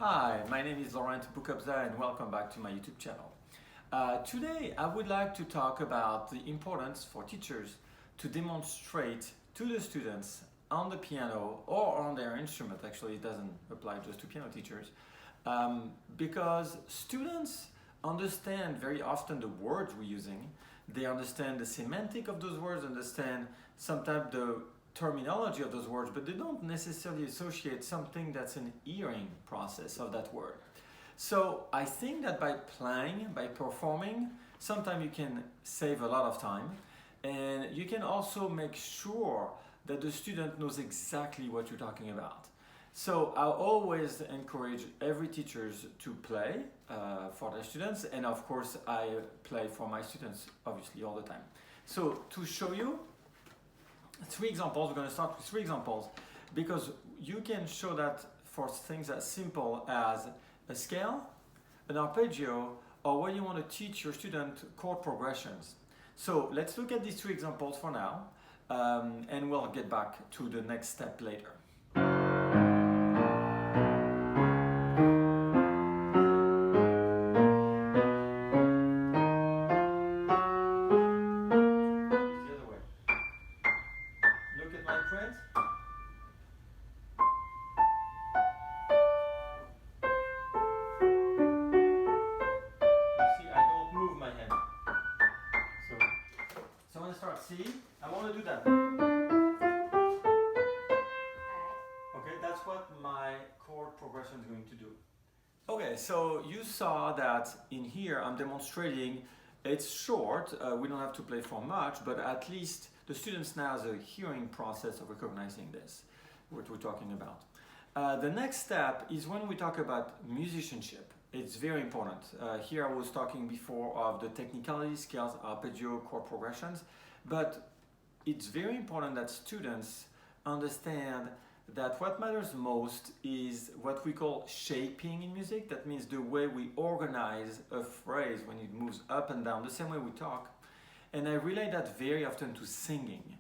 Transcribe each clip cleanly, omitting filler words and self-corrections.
Hi, my name is Laurent Boukobza and welcome back to my YouTube channel. Today I would like to talk about the importance for teachers to demonstrate to the students on the piano or on their instrument. Actually, it doesn't apply just to piano teachers, because students understand very often the words we're using. They understand the semantic of those words, understand sometimes the terminology of those words, but they don't necessarily associate something that's an hearing process of that word. So I think that by playing, by performing, sometimes you can save a lot of time, and you can also make sure that the student knows exactly what you're talking about. So I always encourage every teachers to play for their students, and of course I play for my students obviously all the time. So to show you three examples, we're going to start with three examples because you can show that for things as simple as a scale, an arpeggio, or when you want to teach your student chord progressions. So let's look at these three examples for now, and we'll get back to the next step later. See, I want to do that. Okay, that's what my chord progression is going to do. Okay, so you saw that in here I'm demonstrating it's short, we don't have to play for much, but at least the students now have a hearing process of recognizing this, what we're talking about. The next step is when we talk about musicianship. It's very important. Here I was talking before of the technicality, scales, arpeggio, chord progressions. But it's very important that students understand that what matters most is what we call shaping in music. That means the way we organize a phrase when it moves up and down, the same way we talk. And I relate that very often to singing.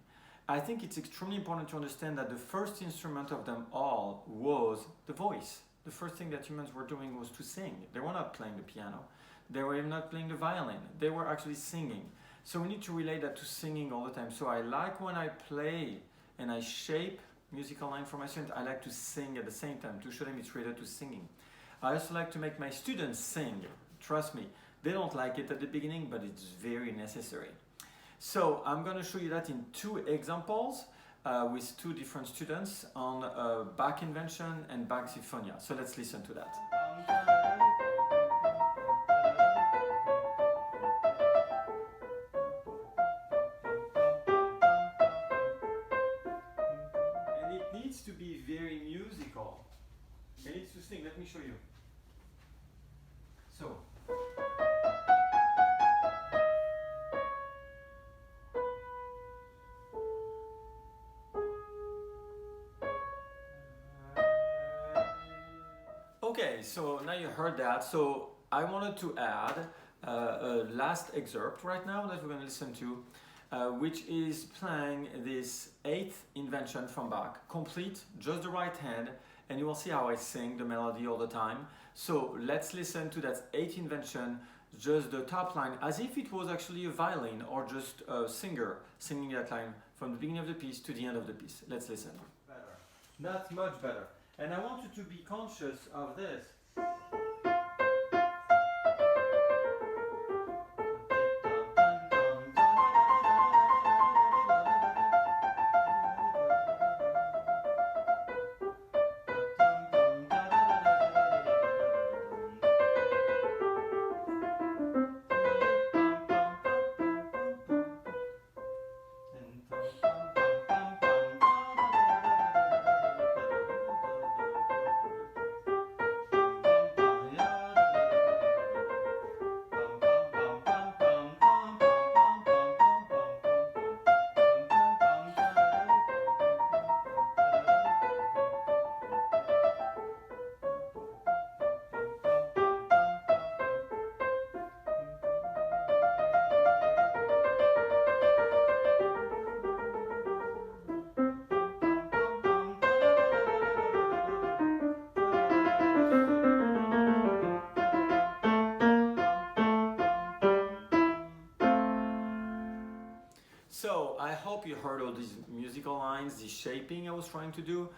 I think it's extremely important to understand that the first instrument of them all was the voice. The first thing that humans were doing was to sing. They were not playing the piano. They were even not playing the violin. They were actually singing. So we need to relate that to singing all the time. So I like when I play and I shape musical line for my students, I like to sing at the same time to show them it's related to singing. I also like to make my students sing. Trust me, they don't like it at the beginning, but it's very necessary. So I'm going to show you that in two examples with two different students on Bach invention and Bach Sinfonia. So let's listen to that. To be very musical. It needs to sing. Let me show you. So. Okay, so now you heard that. So I wanted to add a last excerpt right now that we're going to listen to. Which is playing this 8th invention from Bach, complete, just the right hand, and you will see how I sing the melody all the time. So let's listen to that 8th invention, just the top line, as if it was actually a violin or just a singer singing that line from the beginning of the piece to the end of the piece. Let's listen. Better. That's much better. And I want you to be conscious of this. hope you heard all these musical lines, the shaping I was trying to do.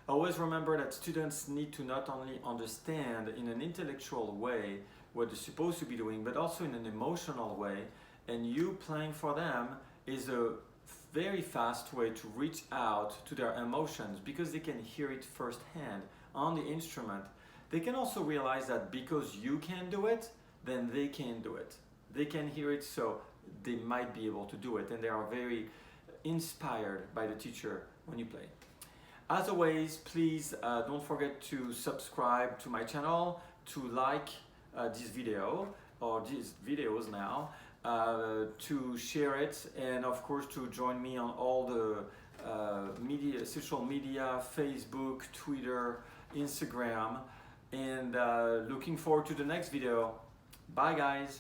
Always remember that students need to not only understand in an intellectual way what they're supposed to be doing, but also in an emotional way. And you playing for them is a very fast way to reach out to their emotions because they can hear it firsthand on the instrument. They can also realize that because you can do it, then they can do it. They can hear it, so they might be able to do it, and they are very inspired by the teacher when you play. As always, please don't forget to subscribe to my channel, to like this video, or these videos now, to share it, and of course to join me on all the social media, Facebook, Twitter, Instagram, and looking forward to the next video. Bye guys!